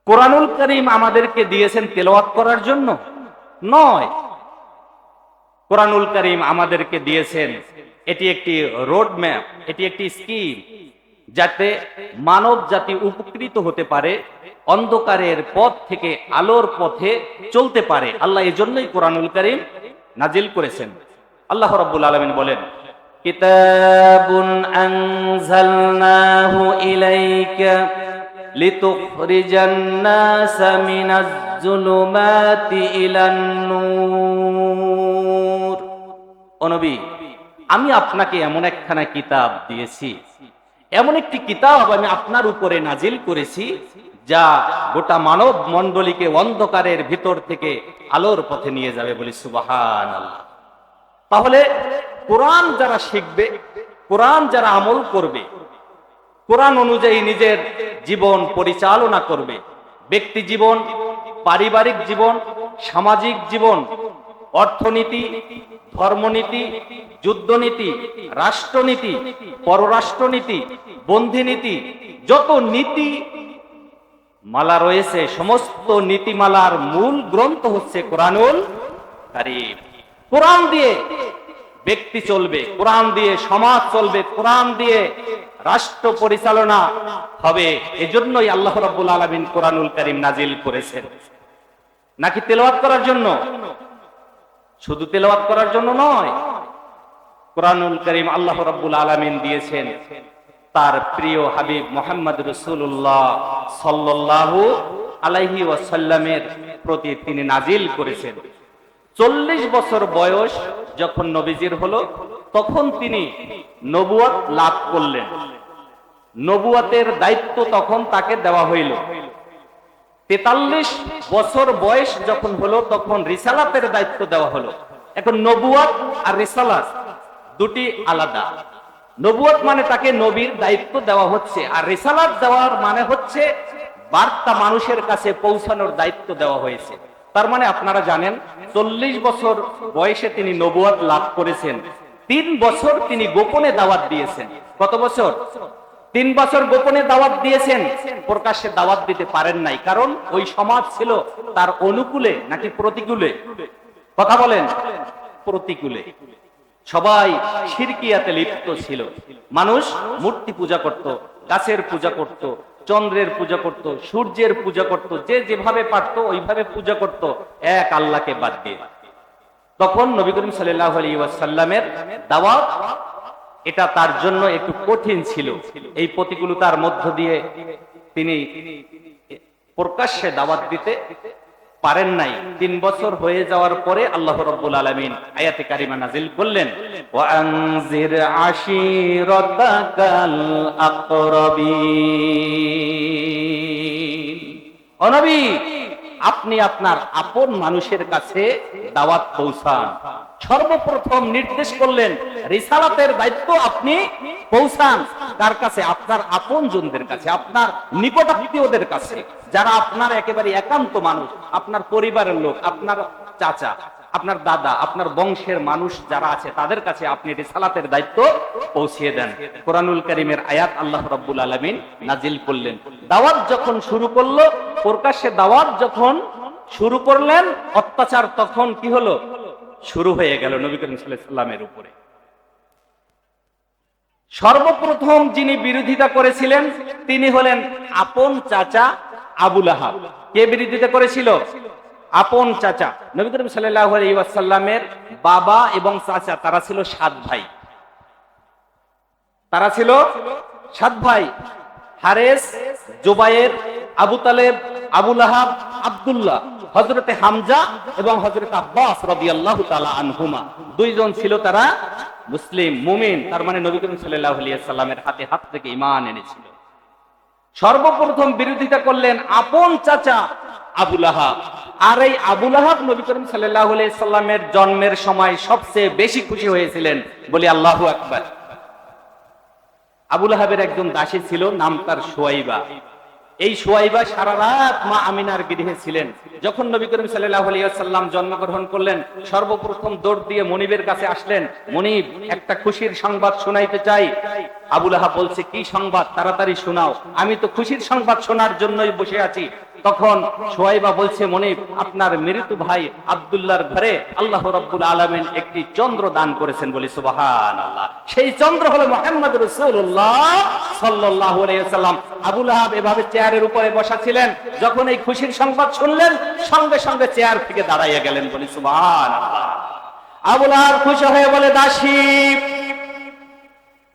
কোরআনুল কারীম আমাদেরকে দিয়েছেন তেলাওয়াত করার জন্য নয়, কোরআনুল কারীম আমাদেরকে দিয়েছেন এটি একটি রোড ম্যাপ, এটি একটি স্কিম, যাতে মানব জাতি উপকৃত হতে পারে, অন্ধকারের পথ থেকে আলোর পথে চলতে পারে। আল্লাহ এজন্যই কোরআনুল কারীম নাজিল করেছেন। আল্লাহ রাব্বুল আলামিন বলেন, কিতাবুন আনজালনাহু ইলাইকা লিতুখরিজান নাসা মিনাজ যুলুমাতি ইলান নূর। ও নবী, আমি আপনাকে এমন একখানা কিতাব দিয়েছি, এমন একটি কিতাব আমি আপনার উপরে নাজিল করেছি যা গোটা মানব মণ্ডলীকে অন্ধকারের ভিতর থেকে আলোর পথে নিয়ে যাবে। বলি সুবহানাল্লাহ। তাহলে কোরআন যারা শিখবে, কোরআন যারা আমল করবে, কোরআন অনুযায়ী নিজের জীবন পরিচালনা করবে, ব্যক্তি জীবন, পারিবারিক জীবন, সামাজিক জীবন, অর্থনীতি, ধর্মনীতি, যুদ্ধনীতি, রাষ্ট্রনীতি, পররাষ্ট্রনীতি, বন্দিনীতি, যত নীতি মালা রয়েছে সমস্ত নীতিমালার মূল গ্রন্থ হচ্ছে কোরআনুল কারীম। কোরআন দিয়ে ব্যক্তি চলবে, কোরআন দিয়ে সমাজ চলবে, কোরআন দিয়ে রাষ্ট্র পরিচালনা হবে। এজন্যই আল্লাহ রাব্বুল আলামিন কোরআনুল কারীম নাজিল করেছেন। নাকি তেলাওয়াত করার জন্য? শুধু তেলাওয়াত করার জন্য নয়, কোরআনুল কারীম আল্লাহ রাব্বুল আলামিন দিয়েছেন তার প্রিয় হাবিব মুহাম্মদ রাসূলুল্লাহ সাল্লাল্লাহু আলাইহি ওয়াসাল্লামের প্রতি তিনি নাজিল করেছেন। 40 বছর বয়স যখন নবীজির হলো, তখন তিনি নবুয়ত লাভ করলেন। নবুয়তের দায়িত্ব তখন তাকে দেওয়া হইল। 43 বছর বয়স যখন হলো, তখন রিসালাতের দায়িত্ব দেওয়া হলো। এখন নবুয়ত আর রিসালাত দুটি আলাদা। নবুয়ত মানে তাকে নবীর দায়িত্ব দেওয়া হচ্ছে, আর রিসালাত দেওয়ার মানে হচ্ছে বার্তা মানুষের কাছে পৌঁছানোর দায়িত্ব দেওয়া হয়েছে। তার মানে আপনারা জানেন 40 বছর বয়সে তিনি নবুয়ত লাভ করেছেন। 3 বছর তিনি গোপনে দাওয়াত দিয়েছেন। কত বছর? 3 বছর গোপনে দাওয়াত দিয়েছেন, প্রকাশ্যে দাওয়াত দিতে পারেন নাই। কারণ ওই সমাজ ছিল তার অনুকূলে নাকি প্রতিকূলে? কথা বলেন। প্রতিকূলে। সবাই শিরকিয়াতে লিপ্ত ছিল। মানুষ মূর্তি পূজা করত, গাছের পূজা করত, চন্দ্রের পূজা করত, সূর্যের পূজা করত, যে যেভাবে পারত ওইভাবে পূজা করত এক আল্লাহকে বাদ দিয়ে। তখন নবী করিম সাল্লাল্লাহু আলাইহি ওয়াসাল্লামের দাওয়াত এটা তার জন্য একটু কঠিন ছিল। এই প্রতিকূলতার মধ্য দিয়ে তিনি প্রকাশ্যে দাওয়াত দিতে পারেন নাই। 3 বছর হয়ে যাওয়ার পরে আল্লাহ রাব্বুল আলামিন আয়াতে কারিমা নাজিল করলেন, ওয়া আনজির আশিরাতাকাল আকরাবিন। ও নবী, আপনি আপনার আপন মানুষের কাছে দাওয়াত পৌঁছান। সর্বপ্রথম নির্দেশ করলেন রিসালাতের দায়িত্ব আপনি পৌঁছান। কার কাছে? আপনার আপনজনদের কাছে, আপনার নিকটাত্মীয়দের কাছে, যারা আপনার একেবারে একান্ত মানুষ, আপনার পরিবারের লোক, আপনার চাচা, আপনার দাদা, আপনার বংশের মানুষ যারা আছে তাদের কাছে আপনি রিসালাতের দায়িত্ব পৌঁছিয়ে দেন। কোরআনুল কারীমের আয়াত আল্লাহ রাব্বুল আলামিন নাজিল করলেন। দাওয়াত যখন শুরু করলো, প্রকাশ্যে দাওয়াত যখন শুরু করলেন, অত্যাচার তখন কি হলো? শুরু হয়ে গেল নবী করিম সাল্লাল্লাহু আলাইহি ওয়াসাল্লামের উপরে। সর্বপ্রথম যিনি বিরোধিতা করেছিলেন তিনি হলেন আপন চাচা আবু লাহাব। কে বিরোধিতা করেছিল? আপন চাচা। নবী করিম সাল্লাল্লাহু আলাইহি ওয়াসাল্লামের বাবা এবং চাচা তারা ছিল 7 ভাই। তারা ছিল 7 ভাই। হারেস, জুবায়ের, আবু তালেব, আবু লাহাব, আব্দুল্লাহ, হযরতে হামজা এবং হযরতে আব্বাস রাদিয়াল্লাহু তাআলা আনহুমা। 2 জন ছিল তারা মুসলিম, মুমিন। তার মানে নবী করিম সাল্লাল্লাহু আলাইহি ওয়াসাল্লামের হাতে হাত থেকে ঈমান এনেছিল। সর্বপ্রথম বিরোধিতা করলেন আপন চাচা আবু লাহাব। আর এই আবু লাহাব নবী করিম সাল্লাল্লাহু আলাইহি ওয়াসাল্লামের জন্মের সময় সবচেয়ে বেশি খুশি হয়েছিলেন। বলি আল্লাহু আকবার। আবু লাহাবের একজন দাসী ছিল, নাম তার সুয়াইবা। এই সুয়াইবা সারা রাত মা আমিনার গৃহে ছিলেন। যখন নবী করিম সাল্লাল্লাহু আলাইহি ওয়াসাল্লাম জন্মগ্রহণ করলেন, সর্বপ্রথম দৌড় দিয়ে মনিবের কাছে আসলেন, মনিব একটা খুশির সংবাদ শোনাইতে চাই। আবুল আহাব বলছে, কি সংবাদ, তাড়াতাড়ি শোনাও, আমি তো খুশির সংবাদ শোনার জন্যই বসে আছি। তখন সুয়াইবা বলছে, মনিব, আপনার মৃত্যু ভাই আব্দুল্লাহর ঘরে আল্লাহ রাব্বুল আলামিন একটি চন্দ্র দান করেছেন, বলি সুবহানাল্লাহ। সেই চন্দ্র হলো মুহাম্মদ রাসূলুল্লাহ সাল্লাল্লাহু আলাইহি ওয়াসাল্লাম। আবুল আহাব এভাবে চেয়ারের উপরে বসা ছিলেন, যখন এই খুশির সংবাদ শুনলেন সঙ্গে সঙ্গে চেয়ার থেকে দাঁড়াইয়া গেলেন, বলি সুবহানাল্লাহ। আবুল আহাব খুশি হয়ে বলে, দাসী,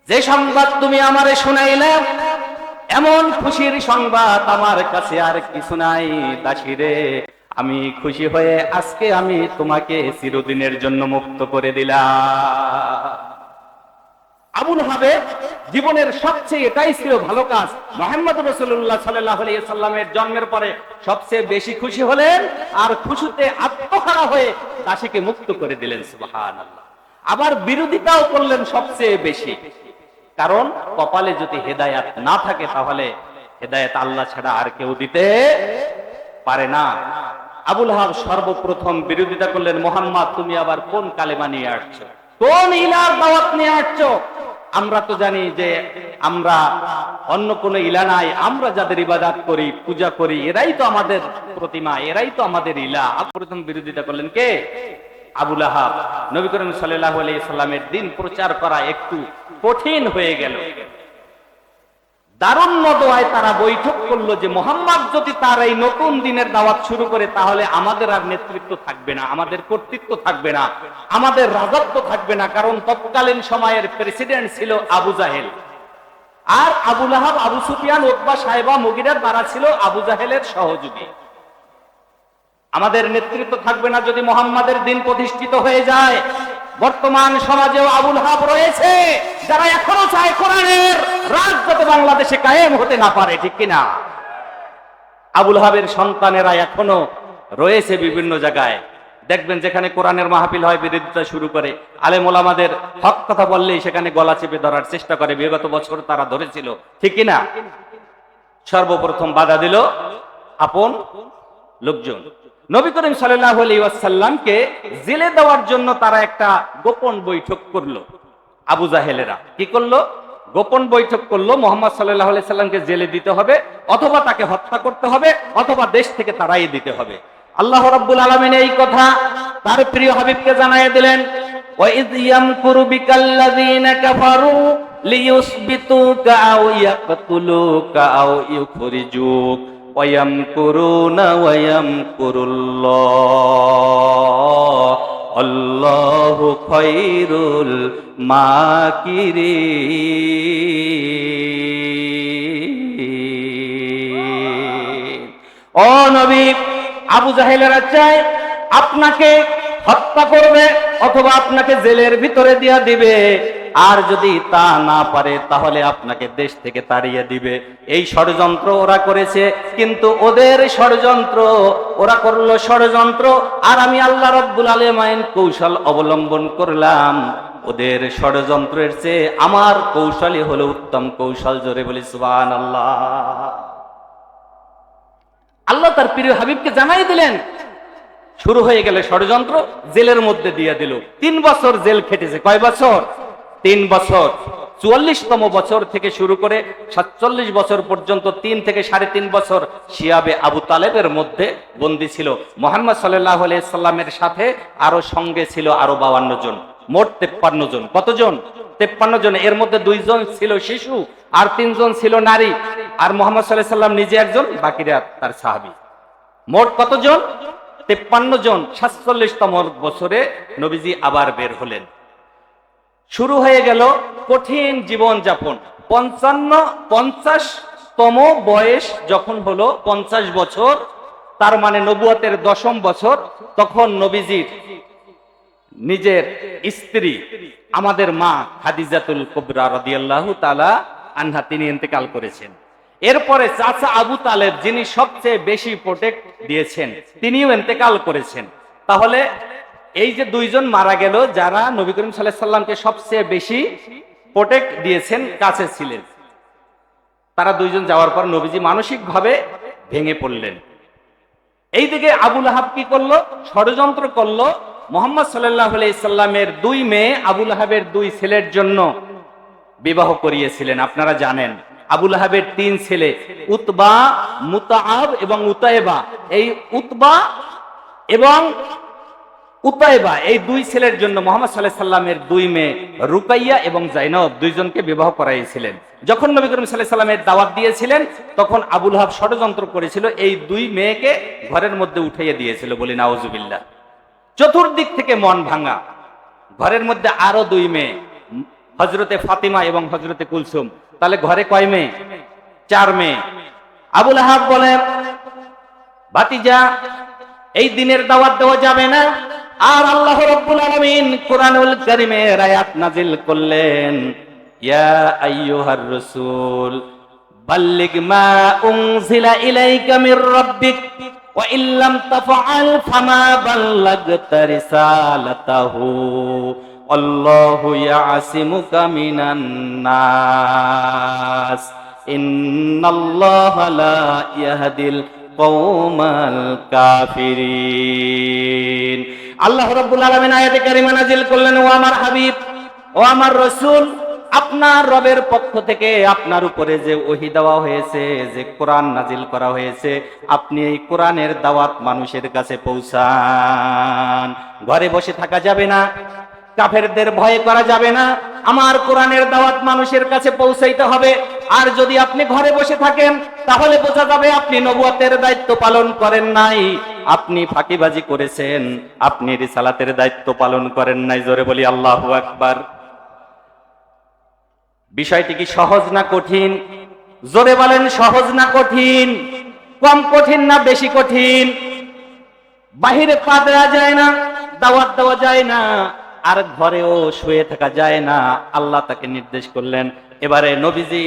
যে সংবাদ তুমি আমারে শুনাইলে, এমন খুশির সংবাদ আমার কাছে আর কিছু নাই। দাসী রে, আমি খুশি হয়ে আজকে আমি তোমাকে চিরদিনের জন্য মুক্ত করে দিলাম। আবুল আহাবের জীবনের সবচেয়ে এটাই ছিল ভালো কাজ। মুহাম্মদ রাসূলুল্লাহ সাল্লাল্লাহু আলাইহি সাল্লামের জন্মের পরে সবচেয়ে বেশি খুশি হলেন, আর খুশিতে আত্মহারা হয়ে দাসীকে মুক্ত করে দিলেন, সুবহানাল্লাহ। আবার বিরোধিতাও করলেন সবচেয়ে বেশি, কারণ কপালে যদি হেদায়েত না থাকে তাহলে হেদায়েত আল্লাহ ছাড়া আর কেউ দিতে পারে না। আবুল আহাব সর্বপ্রথম বিরোধিতা করলেন, মুহাম্মদ, তুমি আবার কোন কালেমা নিয়ে আসছো, কোন ইলার দাওয়াত নিয়ে আসছো? আমরা তো জানি যে আমরা অন্য কোন ইলা নাই, আমরা যাদের ইবাদত করি, পূজা করি, এরাই তো আমাদের প্রতিমা, এরাই তো আমাদের ইলা। প্রথম বিরোধিতা করলেন কে? আবুল আহাব। নবী করিম সাল্লাল্লাহু আলাইহি সাল্লামের দিন প্রচার করা একটু কঠিন হয়ে গেল। দারুণ মদোয়ায় তারা বৈঠক করলো যে মুহাম্মদ যদি তার এই নতুন দিনের দাওয়াত শুরু করে তাহলে আমাদের আর নেতৃত্ব থাকবে না, আমাদের কর্তৃত্ব থাকবে না, আমাদের রাজত্ব থাকবে না। কারণ তৎকালীন সময়ের প্রেসিডেন্ট ছিল আবু জাহেল, আর আবুল আহাব, আবু সুফিয়ান, উতবা, সাইবা, মুগিরার দ্বারা ছিল আবু জাহেলের সহযোগী। আমাদের নেতৃত্ব থাকবে না যদি মুহাম্মাদের দিন প্রতিষ্ঠিত হয়ে যায়। বর্তমান সমাজেও আবুল আহাব রয়েছে যারা এখনো চায় কোরআনের রাজ যাতে বাংলাদেশে কায়েম হতে না পারে, ঠিক কিনা? আবুল আহাবের সন্তানেরা এখনো রয়েছে বিভিন্ন জায়গায়। দেখবেন যেখানে কোরআনের মাহফিল হয় বিরোধিতা শুরু করে, আলেম ওলামাদের হক কথা বললেই সেখানে গলা চেপে ধরার চেষ্টা করে। বিগত বছর তারা ধরেছিল, ঠিক কিনা? সর্বপ্রথম বাধা দিল আপন লোকজন। নবী করিম সাল্লাল্লাহু আলাইহি ওয়াসাল্লামকে জেলে দেওয়ার জন্য তারা একটা গোপন বৈঠক করলো। আবু জাহেলেরা কি করলো? গোপন বৈঠক করলো, মুহাম্মদ সাল্লাল্লাহু আলাইহি সাল্লামকে জেলে দিতে হবে, অথবা তাকে হত্যা করতে হবে, অথবা দেশ থেকে তাড়াইয়ে দিতে হবে। আল্লাহ রাব্বুল আলামিন এই কথা তার প্রিয় হাবিবকে জানিয়ে দিলেন, ওয়া ইয ইয়ামকুরু বিকাল্লাযীনা কাফারু লিয়ুসবিতুকা আও ইয়াকতুলুকা আও ইউখরিজুক ওয়ায়ামকুরুনা ওয়ায়ামকুরুল্লাহ আল্লাহু খায়রুল মাকিরিন। ও নবী, আবু জাহেলেরা চায় আপনাকে হত্যা করবে অথবা আপনাকে জেলের ভিতরে দিয়া দিবে, আর যদি তা না পারে তাহলে আপনাকে দেশ থেকে তাড়িয়ে দিবে। এই ষড়যন্ত্র ওরা করেছে, কিন্তু ওদের ষড়যন্ত্র, ওরা করলো ষড়যন্ত্র, আর আমি আল্লাহ রাব্বুল আলামিন কৌশল অবলম্বন করলাম। ওদের ষড়যন্ত্রের চেয়ে আমার কৌশলই হলো উত্তম কৌশল। জোরে বলি সুবহানাল্লাহ। আল্লাহ তার প্রিয় হাবিবকে জানাই দিলেন, শুরু হয়ে গেলে ষড়যন্ত্র, জেলের মধ্যে দিয়ে দিল। 3 বছর জেল খেটেছে। কয় বছর? 3 বছর। 44তম বছর থেকে শুরু করে 47 বছর পর্যন্ত 3 থেকে 3.5 বছর শিয়াবে আবু তালেবের মধ্যে বন্দী ছিল। মুহাম্মদ সাল্লাল্লাহু আলাইহি সাল্লামের সাথে আরো সঙ্গে ছিল আরো 52 জন, মোট 53 জন। কতজন? 53 জন। এর মধ্যে 2 জন ছিল শিশু, আর 3 জন ছিল নারী, আর মুহাম্মদ সাল্লাল্লাহু আলাইহি সাল্লাম নিজে একজন, বাকিরা তার সাহাবী। মোট কতজন? 53 জন। 47তম বছরে নবীজি আবার বের হলেন। শুরু হয়ে গেল কঠিন জীবন যাপন। 50তম বয়স যখন হলো, 50 বছর, তার মানে নবুয়তের 10ম বছর, তখন নবীজির নিজের স্ত্রী আমাদের মা খাদিজাতুল কুবরা রাদিয়াল্লাহু তাআলা আনহা তিনি ইন্তেকাল করেছেন। এরপরে চাচা আবু তালেব, যিনি সবচেয়ে বেশি প্রোটেক্ট দিয়েছেন, তিনিও ইন্তেকাল করেছেন। তাহলে এই যে 2 জন মারা গেল, যারা নবী করিম সাল্লাল্লাহু আলাইহি সাল্লামকে সবচেয়ে বেশি প্রোটেক্ট দিয়েছেন, কাছে ছিলেন, তারা 2 জন যাওয়ার পর নবীজি মানসিকভাবে ভেঙে পড়লেন। এইদিকে আবুল আহাব কি করলো? ষড়যন্ত্র করলো মুহাম্মদ সাল্লাল্লাহু আলাইহি সাল্লামের 2 মেয়ে আবুল আহাবের 2 ছেলের জন্য বিবাহ করিয়েছিলেন। আপনারা জানেন আবুল আহাবের 3 ছেলে, উতবা, মুতাআব এবং উতাইবা। এই উতবা এবং উতাইবা এই 2 ছেলের জন্য মুহাম্মদ সাল্লাল্লাহু আলাইহি সাল্লামের 2 মেয়ে রুকাইয়া এবং জাইনব দুইজনকে বিবাহ করাইছিলেন। যখন নবী করিম সাল্লাল্লাহু আলাইহি সাল্লামের দাওয়াত দিয়েছিলেন তখন আবুল আহাব ষড়যন্ত্র করেছিল, এই 2 মেয়েকে ঘরের মধ্যে উঠাইয়ে দিয়েছিল, বলি নাউজুবিল্লাহ। চতুর্দিক থেকে মন ভাঙা, ঘরের মধ্যে আরো 2 মেয়ে, হযরতে ফাতিমা এবং হযরতে কুলসুম। তাহলে ঘরে কয় মেয়ে? 4 মেয়ে। আবুল আহাব বলে, ভাতিজা এই দিনের দাওয়াত দেওয়া যাবে না। আর আল্লাহ রাব্বুল আলামিন কোরআনুল কারীমের আয়াত নাযিল করলেন, ইয়া আইয়ুহার রাসূল বাল্লিগ মা উনজিলা ইলাইকা মির রাব্বিক ওয়া ইল্লাম তাফআল ফামা বাল্লাগতা রিসালাতাহু আল্লাহু ইয়াসিমুকা মিনান নাস ইন্নাল্লাহা লা ইয়াহদিল কওমাল কাফিরিন। আল্লাহ রাব্বুল আলামিন আয়াতে কারিমা নাযিল করলেন, ও আমার হাবিব, ও আমার রাসূল, আপনার রবের পক্ষ থেকে আপনার উপরে যে ওহী দেওয়া হয়েছে, যে কোরআন নাযিল করা হয়েছে, আপনি এই কোরআনের দাওয়াত মানুষের কাছে পৌঁছান। ঘরে বসে থাকা যাবে না, কাফেরদের ভয় করা যাবে না, আমার কোরআনের দাওয়াত মানুষের কাছে পৌঁছাইতে হবে। আর যদি আপনি ঘরে বসে থাকেন তাহলে বোঝা যাবে আপনি নবুয়তের দায়িত্ব পালন করেন নাই, আপনি ফাঁকিবাজি করেছেন, আপনি রিসালাতের দায়িত্ব পালন করেন নাই। জোরে বলি আল্লাহু আকবার। বিষয়টি কি সহজ না কঠিন? জোরে বলেন, সহজ না কঠিন? কম কঠিন না বেশি কঠিন? বাহিরে পা দেওয়া যায় না, দাওয়াত দেওয়া যায় না, আর ঘরেও শুয়ে থাকা যায় না। আল্লাহ তাকে নির্দেশ করলেন। এবারে নবীজি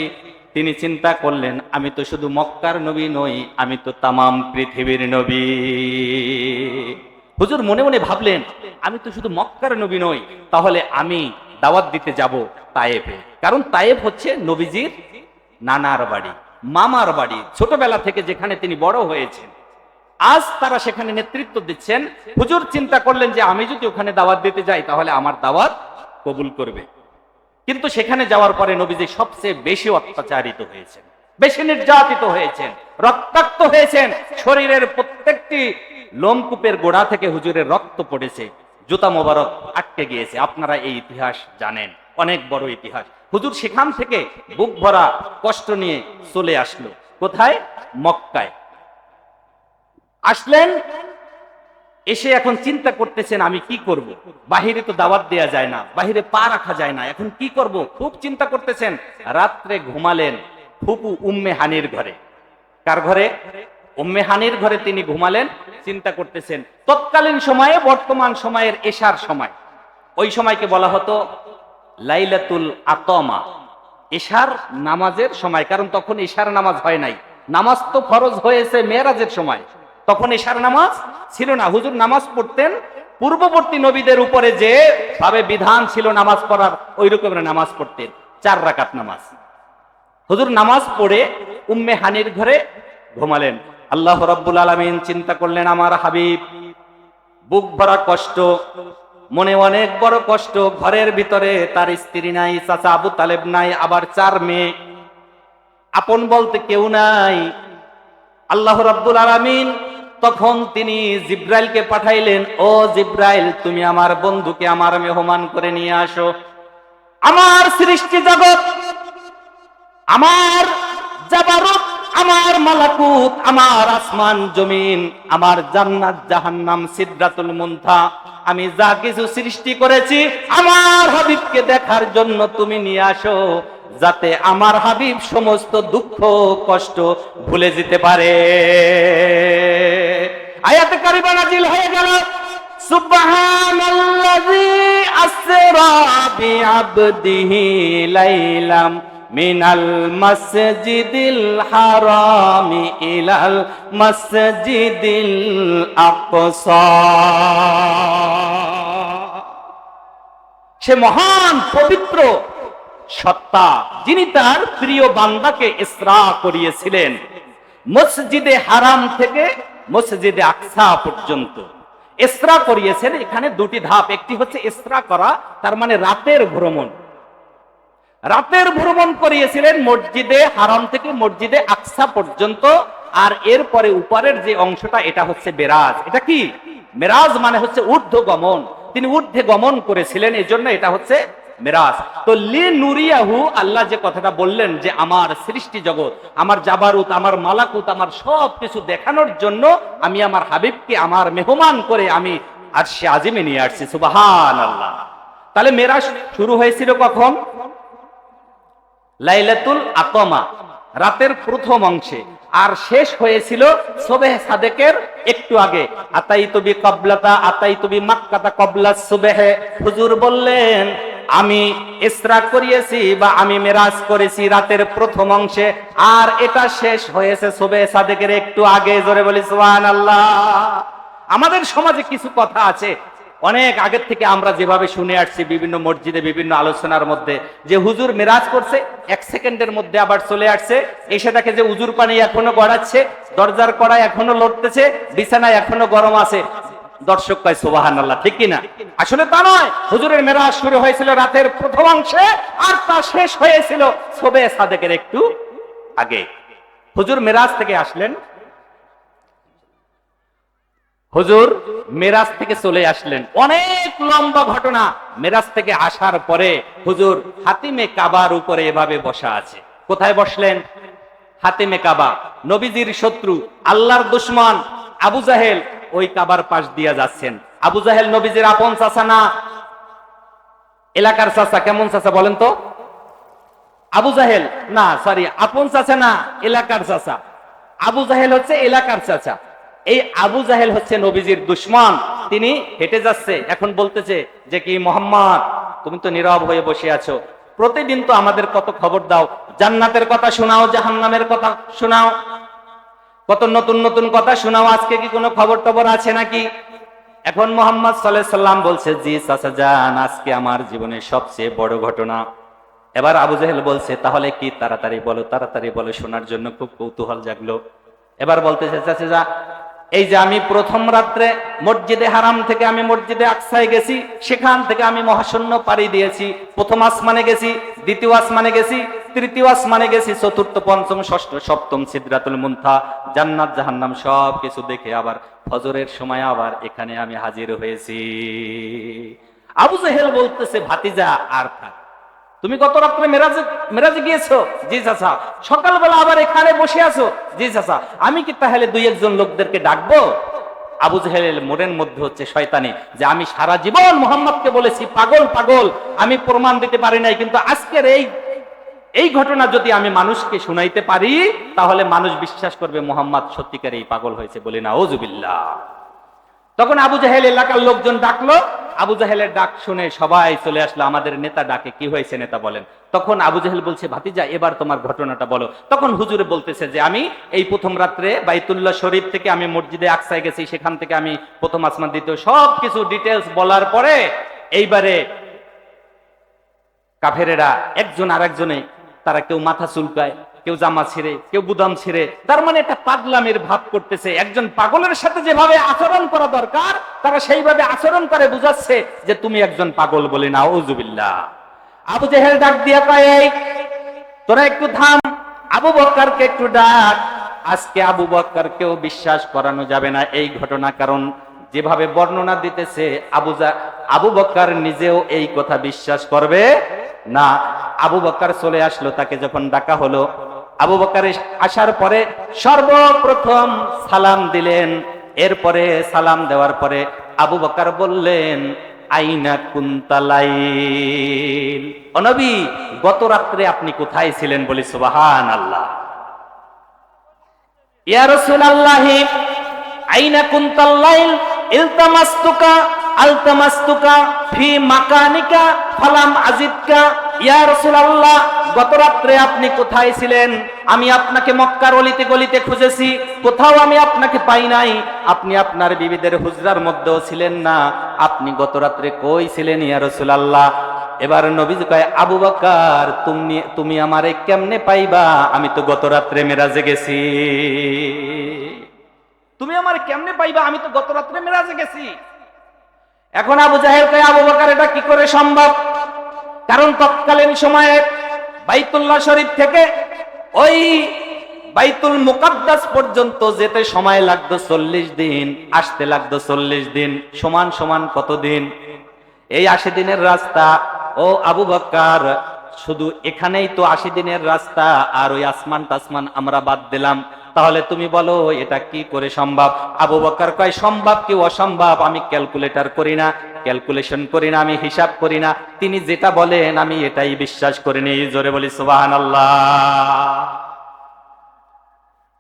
তিনি চিন্তা করলেন, আমি তো শুধু মক্কার নবী নই, আমি তো তামাম পৃথিবীর নবী। হুজুর মনে মনে ভাবলেন, আমি তো শুধু মক্কার নবী নই, তাহলে আমি দাওয়াত দিতে যাব তায়েফে। কারণ তায়েফ হচ্ছে নবীজির নানার বাড়ি, মামার বাড়ি, ছোটবেলা থেকে যেখানে তিনি বড় হয়েছেন। আজ তারা সেখানে নেতৃত্ব দিচ্ছেন। হুজুর চিন্তা করলেন যে আমি যদি ওখানে দাওয়াত দিতে যাই তাহলে আমার দাওয়াত কবুল করবে। কিন্তু সেখানে যাওয়ার পরে নবীজি সবচেয়ে বেশি অত্যাচারিত হয়েছেন, বেশি নির্যাতিত হয়েছেন, রক্তাক্ত হয়েছেন। শরীরের প্রত্যেকটি লোমকূপের গোড়া থেকে হুজুরের রক্ত পড়েছে, জুতা মোবারক আটকে গিয়েছে। আপনারা এই ইতিহাস জানেন, অনেক বড় ইতিহাস। হুজুর সেখান থেকে বুক ভরা কষ্ট নিয়ে চলে আসলো কোথায়? মক্কায় আসলেন। এসে এখন চিন্তা করতেছেন আমি কি করব, বাহিরে তো দাওয়াত দেয়া যায় না, বাহিরে পা রাখা যায় না, এখন কি করব, খুব চিন্তা করতেছেন। রাত্রে ঘুমালেন ফুপু উম্মে হানির ঘরে। কার ঘরে? উম্মে হানির ঘরে তিনি ঘুমালেন, চিন্তা করতেছেন। তৎকালীন সময়ে, বর্তমান সময়ের এশার সময়, ওই সময়কে বলা হতো লাইলাতুল আতমা, এশার নামাজের সময়। কারণ তখন এশার নামাজ হয় নাই, নামাজ তো ফরজ হয়েছে মেরাজের সময়, তখন এশার নামাজ ছিল না। হুজুর নামাজ পড়তেন পূর্ববর্তী নবীদের উপরে যে ভাবে বিধান ছিল নামাজ পড়ার, ওই রকমের নামাজ পড়তেন, 4 রাকাত নামাজ। হুজুর নামাজ পড়ে উম্মে হানির ঘরে ঘুমালেন। আল্লাহ রাব্বুল আলামিন চিন্তা করলেন, আমার হাবিব বুক ভরা কষ্ট, মনে অনেক বড় কষ্ট, ঘরের ভিতরে তার স্ত্রী নাই, চাচা আবু তালেব নাই, আবার 4 মেয়ে, আপন বলতে কেউ নাই। আল্লাহ রাব্বুল আলামিন তখন তিনি জিব্রাইলকে পাঠাইলেন, ও জিব্রাইল, তুমি আমার বন্ধুকে আমার মেহমান করে নিয়ে আসো। আমার সৃষ্টি জগৎ, আমার জাবারুত, আমার মালাকুত, আমার আসমান জমিন, আমার জান্নাত জাহান্নাম, সিদরাতুল মুনতাহা, আমি যা কিছু সৃষ্টি করেছি আমার হাবিবকে দেখার জন্য তুমি নিয়ে আসো, যাতে আমার হাবিব সমস্ত দুঃখ কষ্ট ভুলে যেতে পারে। আয়াতে কারিমা নাযিল হয়ে গেল, সুবহানাল্লাযী আসরা বিআবদিহি লাইলাম মিনাল মাসজিদিল হারামি ইলাল মাসজিদিল আকসা। সে মহান পবিত্র সত্তা যিনি তার প্রিয় বান্দাকে ইসরা করিয়েছিলেন মসজিদে হারাম থেকে মসজিদে আকসা পর্যন্ত। ইসরা করিয়েছেন, এখানে 2টি ধাপ। একটি হচ্ছে ইসরা করা, তার মানে রাতের ভ্রমণ। রাতের ভ্রমণ করিয়েছিলেন মসজিদে হারাম থেকে মসজিদে আকসা পর্যন্ত। আর এরপরে উপরের যে অংশটা এটা হচ্ছে মেরাজ। এটা কি মেরাজ মানে হচ্ছে ঊর্ধ্ব গমন, তিনি ঊর্ধ্বে গমন করেছিলেন, এই জন্য এটা হচ্ছে মেরাজ। তো লি নুরিয়াহু, আল্লাহ যে কথাটা বললেন যে আমার সৃষ্টি জগৎ, আমার জাবারুত, আমার মালাকুত, আমার সব কিছু দেখানোর জন্য আমি আমার হাবিবকে আমার মেহমান করে আমি আরশে আজিমে নিয়ে আসছি। সুবহানাল্লাহ। তাহলে মেরাজ শুরু হয়েছিল কখন? লাইলাতুল আতমা, রাতের প্রথম অংশে, আর শেষ হয়েছিল সুবহ সাদেকের একটু আগে। আতাইতু বি ক্বাবলাতা আতাইতু বি মাক্কাতা ক্বাবলা সুবহ। হুজুর বললেন আমি ইসরা করিয়েছি বা আমি মেরাজ করেছি রাতের প্রথম অংশে, আর এটা শেষ হয়েছে সুবহ সাদেকের একটু আগে। জোরে বলি সুবহানাল্লাহ। আমাদের সমাজে কিছু কথা আছে অনেক আগের থেকে আমরা যেভাবে শুনে আসছি বিভিন্ন মসজিদে বিভিন্ন আলোচনার মধ্যে, যে হুজুর মেরাজ করছে, 1 সেকেন্ডের মধ্যে আবার চলে আসছে, এসে দেখে যে উজুর পানি এখনো গড়াচ্ছে, দরজার কড়া এখনো লড়তেছে, বিছানায় এখনো গরম আছে। দর্শক কয় সুবহানাল্লাহ, ঠিক কিনা? আসলে তা নয়। হুজুরের মেরাজ শুরু হয়েছিল রাতের প্রথম অংশে, আর তা শেষ হয়েছিল সুবহ সাদেকের একটু আগে। হুজুর মেরাজ থেকে আসলেন, হুজুর মেরাজ থেকে চলে আসলেন, অনেক লম্বা ঘটনা। মেরাজ থেকে আসার পরে হুজুর হাতিমে কাবার উপরে এভাবে বসা আছে। কোথায় বসলেন? হাতিমে কাবা। নবীজির শত্রু, আল্লাহর দুশমন আবু জাহেল ওই কাবার পাশ দিয়ে যাচ্ছেন। আবু জাহেল নবীজির আপন চাচা না এলাকার চাচা? কেমন চাচা বলেন তো? আবু জাহেল না, সরি, আপন চাচা না, এলাকার চাচা। আবু জাহেল হচ্ছে এলাকার চাচা। এই আবু জাহেল হচ্ছে নবীজির দুশমন। তিনি হেঁটে যাচ্ছে, এখন বলতেছে যে কি মোহাম্মদ তুমি তো নীরব হয়ে বসে আছো, প্রতিদিন তো আমাদের কত খবর দাও, জান্নাতের কথা শোনাও, জাহান্নামের কথা শোনাও, কত নতুন নতুন কথা শোনাও, আজকে কি কোনো খবর টবর আছে নাকি? এখন মোহাম্মদ সাল্লাল্লাহু আলাইহি সাল্লাম বলছে জি চাচা যান, আজকে আমার জীবনের সবচেয়ে বড় ঘটনা। এবার আবু জাহেল বলছে তাহলে কি? তাড়াতাড়ি বলো, তাড়াতাড়ি বলো, শোনার জন্য খুব কৌতূহল জাগলো। এবার বলতেছে চাচা যা, এই যে আমি প্রথম রাত্রে মসজিদে হারাম থেকে আমি মসজিদে আকসায় গেছি, সেখান থেকে আমি মহাশূন্য পাড়ি দিয়েছি, প্রথম আসমানে গেছি, দ্বিতীয় আসমানে গেছি, তৃতীয় আসমানে গেছি, চতুর্থ পঞ্চম ষষ্ঠ সপ্তম সিদরাতুল মুনতাহা, জান্নাত জাহান্নাম সব কিছু দেখে আবার ফজরের সময় আবার এখানে আমি হাজির হয়েছি। আবু জাহেল বলতেছে ভাতিজা আর থাক, তুমি গত রাত্রে মেরাজে গিয়েছো? জি চাচা। সকালবেলা আবার এখানে বসে আছো? জি চাচা। আমি কি তাহলে 2-1 লোকদেরকে ডাকবো? আবু জাহেলের মনের মধ্যে হচ্ছে শয়তানি, যে আমি সারা জীবন মুহাম্মদকে বলেছি পাগল পাগল, আমি প্রমাণ দিতে পারি নাই, কিন্তু আজকের এই ঘটনা যদি আমি মানুষকে শুনাইতে পারি তাহলে মানুষ বিশ্বাস করবে মুহাম্মদ সত্যিকারেই পাগল হয়েছে। বলি না আউযুবিল্লাহ। তখন আবু জাহেল এলাকার লোকজন ডাকলো, আবু জাহেলের ডাক শুনে সবাই চলে আসলো। আমাদের নেতা ডাকে, কি হয়েছে নেতা বলেন? তখন আবু জাহেল বলছে ভাতিজা এবার তোমার ঘটনাটা বলো। তখন হুজুরে বলতেছে যে আমি এই প্রথম রাত্রে বাইতুল্লাহ শরীফ থেকে আমি মসজিদে আকসায় গেছি, সেখান থেকে আমি প্রথম আসমান, দ্বিতীয়, সব কিছু ডিটেলস বলার পরে এইবারে কাফেরেরা একজন আরেকজনে তারা কেউ মাথা চুলকায়, কেউ জামা ছিঁড়ে, কেউ বুদাম ছিঁড়ে, তার মানে একটা পাগলামের ভাব করতেছে। একজন পাগলের সাথে যেভাবে আচরণ করা দরকার তারা সেইভাবে আচরণ করে বুঝাচ্ছে যে তুমি একজন পাগল। বলি না আউযুবিল্লাহ। আবু জাহেল ডাক দিয়া কয় এই তোরা একটু থাম, আবু বকরকে একটু ডাক। আজকে আবু বকরকেও বিশ্বাস করানো যাবে না এই ঘটনা, কারণ যেভাবে বর্ণনা দিতেছে আবু বকর নিজেও এই কথা বিশ্বাস করবে না। আবু বকর চলে আসলো, তাকে যখন ডাকা হলো, আবু বকর আসার পরে সর্বপ্রথম সালাম দিলেন। এরপরে সালাম দেওয়ার পরে আবু বকর বললেন আইনা কুনতালাইল, ও নবী গত রাত্রে আপনি কোথায় ছিলেন? বলি সুবহানাল্লাহ। ইয়া রাসূলুল্লাহ আইনা কুনতালাইল ইলতামাসতুকা আলতামাসতুকা ফি মাকানিকা ফালাম আজিদকা। ইয়া রাসূলুল্লাহ গত রাত্রে আপনি কোথায় ছিলেন? আমি আপনাকে মক্কার অলিতে গলিতে খুঁজেছি, কোথাও আমি আপনাকে পাই নাই। আপনি আপনার বিবিদের হুজরার মধ্যেও ছিলেন না, আপনি গত রাত্রে কই ছিলেন ইয়া রাসূলুল্লাহ? এবার নবীজি কয় আবু বকর তুমি আমারে কেমনে পাইবা? আমি তো গত রাত্রে মেরাজে গেছি। তুমি আমার কেমনে পাইবা? আমি তো গত রাত্রে মেরাজে গেছি। এখন আবু জাহেল কয় আবু বকর এটা কি করে সম্ভব? কারণ তৎকালীন সময়ে বাইতুল্লাহ শরীফ থেকে ওই বাইতুল মুকাদ্দাস পর্যন্ত যেতে সময় লাগতো 40 দিন, আসতে লাগতো 40 দিন, সমান সমান কত দিন? এই 80 দিনের রাস্তা। ও আবু বকর, শুধু এখানেই তো 80 দিনের রাস্তা, আর ওই আসমান টাসমান আমরা বাদ দিলাম, তাহলে তুমি বলো এটা কি করে সম্ভব? আবু বকর কয়, সম্ভব কি অসম্ভব আমি ক্যালকুলেটর করি না, ক্যালকুলেশন করি না, আমি হিসাব করি না, তিনি যেটা বলেন আমি এটাই বিশ্বাস করি নি। জোরে বলি সুবহানাল্লাহ।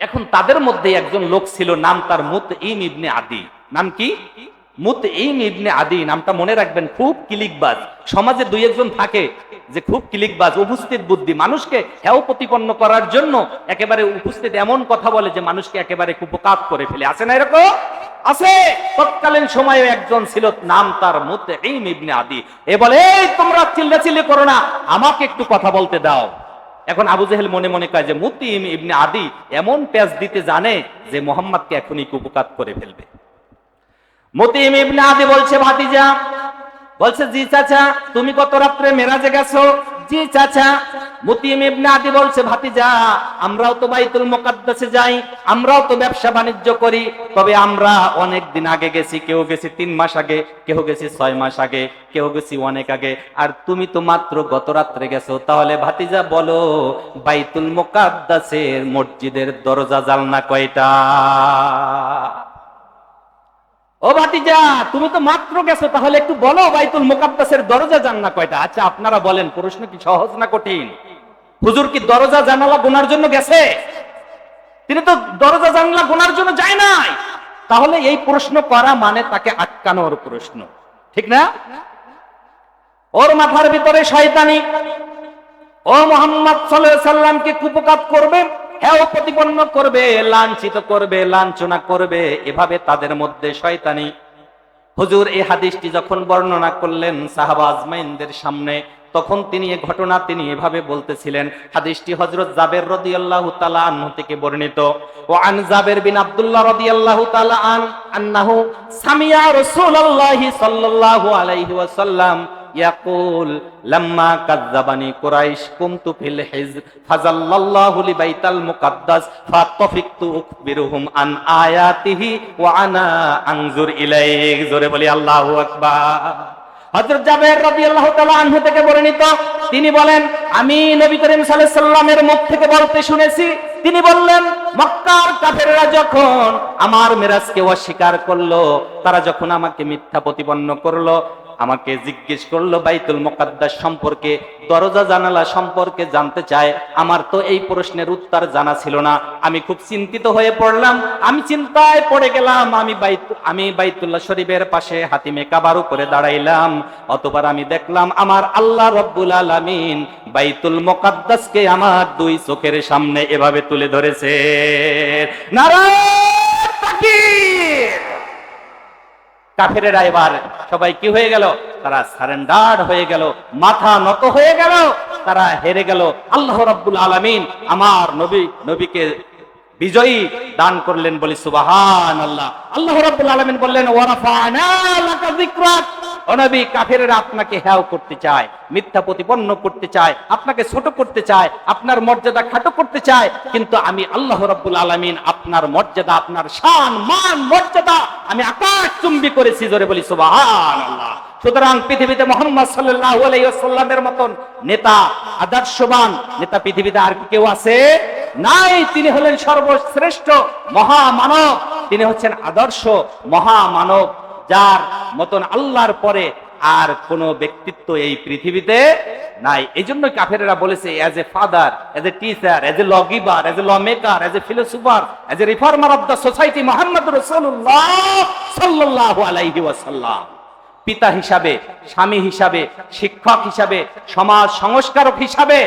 এখন তাদের মধ্যে একজন লোক ছিল, নাম তার মুতঈম ইবনে আদি। নাম কি? মুতঈম ইবনে আদি। নামটা মনে রাখবেন, খুব কিলিকবাজ। সমাজে দুই একজন থাকে যে খুব কিলিকবাজ, উপস্থিত বুদ্ধি, মানুষকে হেয় প্রতিপন্ন করার জন্য একেবারে উপস্থিত এমন কথা বলে যে মানুষকে একেবারে কুপকাত করে ফেলে। আছে না এরকম? আছে। তৎকালীন সময়ে একজন ছিল, নাম তার মুতঈম ইবনে আদি। এ বলে, এই তোমরা চিল্লাচিল্লি করো না, আমাকে একটু কথা বলতে দাও। এখন আবু জেহেল মনে মনে কয় যে মুতঈম ইবনে আদি এমন পেঁচ দিতে জানে যে মোহাম্মদকে এখনই কুপকাত করে ফেলবে। মুতঈম ইবনে আদি বলছে, ভাতিজা, বলছে, জি চাচা, তুমি গত রাত্রে মেরাজে গেছো? জি চাচা। মুতঈম ইবনে আদি বলছে, ভাতিজা, আমরাও তো বাইতুল মুকাদ্দাসে যাই, আমরাও তো ব্যবসা বাণিজ্য করি, তবে আমরা অনেক দিন আগে গেছি, কেউ গেছি 3 মাস আগে, কেউ গেছি 6 মাস আগে, কেউ গেছি অনেক আগে, আর তুমি তো মাত্র গত রাত্রে গেছো। তাহলে ভাতিজা বলো, বাইতুল মুকাদ্দাসের মসজিদের দরজা জানলা কয়টা? ও ভাতিজা, তুমি তো মাত্র গেছো, তাহলে একটু বলো বাইতুল মুকাদ্দাসের দরজা জানলা কয়টা? আচ্ছা আপনারা বলেন, প্রশ্ন কি সহজ না কঠিন? হুজুর কি দরজা জানালা গোনার জন্য গেছে? তিনি তো দরজা জানলা গোনার জন্য যায় নাই। তাহলে এই প্রশ্ন করা মানে তাকে আটকানোর প্রশ্ন, ঠিক না? ওর মাথার ভিতরে শয়তানি, ও মুহাম্মদ সাল্লাল্লাহু আলাইহি সাল্লামকে কুপকাত করবে, হেয় প্রতিপন্ন করবে, লাঞ্ছিত করবে, লাঞ্ছনা করবে, এভাবে তাদের মধ্যে শয়তানি। হুজুর এই হাদিসটি যখন বর্ণনা করলেন সাহাবা আজমাইনদের সামনে, তখন তিনি এই ঘটনা তিনি এভাবে বলতেছিলেন। হাদিসটি হযরত জাবের রাদিয়াল্লাহু তাআলা আনহু থেকে বর্ণিত। ও আন জাবের বিন আব্দুল্লাহ রাদিয়াল্লাহু তাআলা আন্নাহু সামিয়া রাসূলুল্লাহি সাল্লাল্লাহু আলাইহি ওয়াসাল্লাম ইয়াকুল লাম্মা কাযাবানি কুরাইশ কুমতু ফিল হিজ ফাজাল্লাল্লাহু লিবাইতাল মুকাদ্দাস ফাতাফিকতু উখবিরুহুম আন আয়াতিহি ওয়া আনা আনজুর ইলাইক। জোরে বলি আল্লাহু আকবার। হযরত জাবের রাদিয়াল্লাহু তাআলা আনহু থেকে বর্ণিত, তিনি বলেন, আমি নবী করিম সাল্লাল্লাহু আলাইহি সাল্লামের মুখ থেকে বলতে শুনেছি, তিনি বললেন, মক্কার কাফেররা যখন আমার মিরাজকে অস্বীকার করলো, তারা যখন আমাকে মিথ্যা প্রতিপন্ন করলো, আমাকে জিজ্ঞেস করলো বাইতুল মুকাদ্দাস সম্পর্কে, দরজা জানালা সম্পর্কে জানতে চায়, আমার তো এই প্রশ্নের উত্তর জানা ছিল না। আমি খুব চিন্তিত হয়ে পড়লাম, আমি চিন্তায় পড়ে গেলাম। আমি বাইতুল্লাহ শরীফের পাশে হাতিমে কাবার উপরে দাঁড়াইলাম। অতঃপর আমি দেখলাম আমার আল্লাহ রব্বুল আলামিন বাইতুল মুকাদ্দাসকে আমার 2 চোখের সামনে এভাবে তুলে ধরেছে। নারায়ে তাকবীর। কাফেরেরা এবার সবাই কি হয়ে গেল? তারা সারেন্ডার হয়ে গেল, মাথা নত হয়ে গেল, তারা হেরে গেল। আল্লাহ রাব্বুল আলামিন আমার নবীকে বিজয়ী দান করলেন, বলি সুবহানাল্লাহ। আল্লাহ রাব্বুল আলামিন বললেন, ওয়া রাফা'না লাকা যিকরাক। ও নবী, কাফেররা আপনাকে হেয় করতে চায়, মিথ্যা প্রতিপন্ন করতে চায়, আপনাকে ছোট করতে চায়, আপনার মর্যাদা খাটো করতে চায়, কিন্তু আমি আল্লাহ রাব্বুল আলামিন আপনার মর্যাদা, আপনার শান মান মর্যাদা আমি আকাশচুম্বী করেছি। জোরে বলি সুবহানাল্লাহ। সুতরাং পৃথিবীতে মুহাম্মদ সাল্লাল্লাহু আলাইহি ওয়াসাল্লামের মতন নেতা, আদর্শবান নেতা পৃথিবীতে আর কেউ আছে? নাই। তিনি হলেন সর্বশ্রেষ্ঠ মহামানব, তিনি হচ্ছেন আদর্শ মহামানব, যার মতন আল্লাহর পরে আর কোন ব্যক্তিত্ব এই পৃথিবীতে নাই। এই জন্য কাফেরেরা বলেছে, as a father, as a teacher, as a law giver, as a law maker, as a philosopher, as a reformer of the society মুহাম্মদুর রাসূলুল্লাহ সাল্লাল্লাহু আলাইহি ওয়াসাল্লাম। পিতা হিসাবে, স্বামী হিসাবে, শিক্ষক হিসাবে, সমাজ সংস্কারক হিসাবে,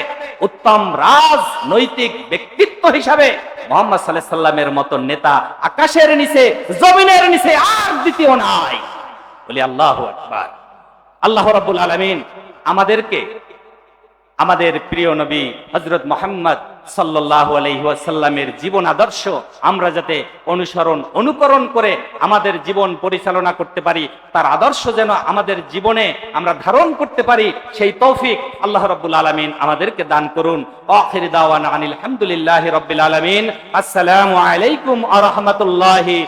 উত্তম রাজনৈতিক ব্যক্তিত্ব হিসাবে মুহাম্মদ সাল্লাল্লাহু আলাইহি ওয়াসাল্লামের মতো নেতা আকাশের নিচে জমিনের নিচে আর দ্বিতীয় নাই। বলি আল্লাহু আকবার। আল্লাহ রাব্বুল আলামিন আমাদেরকে আমাদের প্রিয় নবী হযরত মুহাম্মদ সাল্লাল্লাহু আলাইহি ওয়াসাল্লামের জীবন আদর্শ আমরা যাতে অনুকরণ করে আমাদের জীবন পরিচালনা করতে পারি, তার আদর্শ যেন আমাদের জীবনে আমরা ধারণ করতে পারি, সেই তৌফিক আল্লাহ রাব্বুল আলামিন আমাদেরকে দান করুন। আখির দাওয়ানা আনিল হামদুলিল্লাহি রাব্বিল আলামিন। আসসালামু আলাইকুম ওয়া রাহমাতুল্লাহি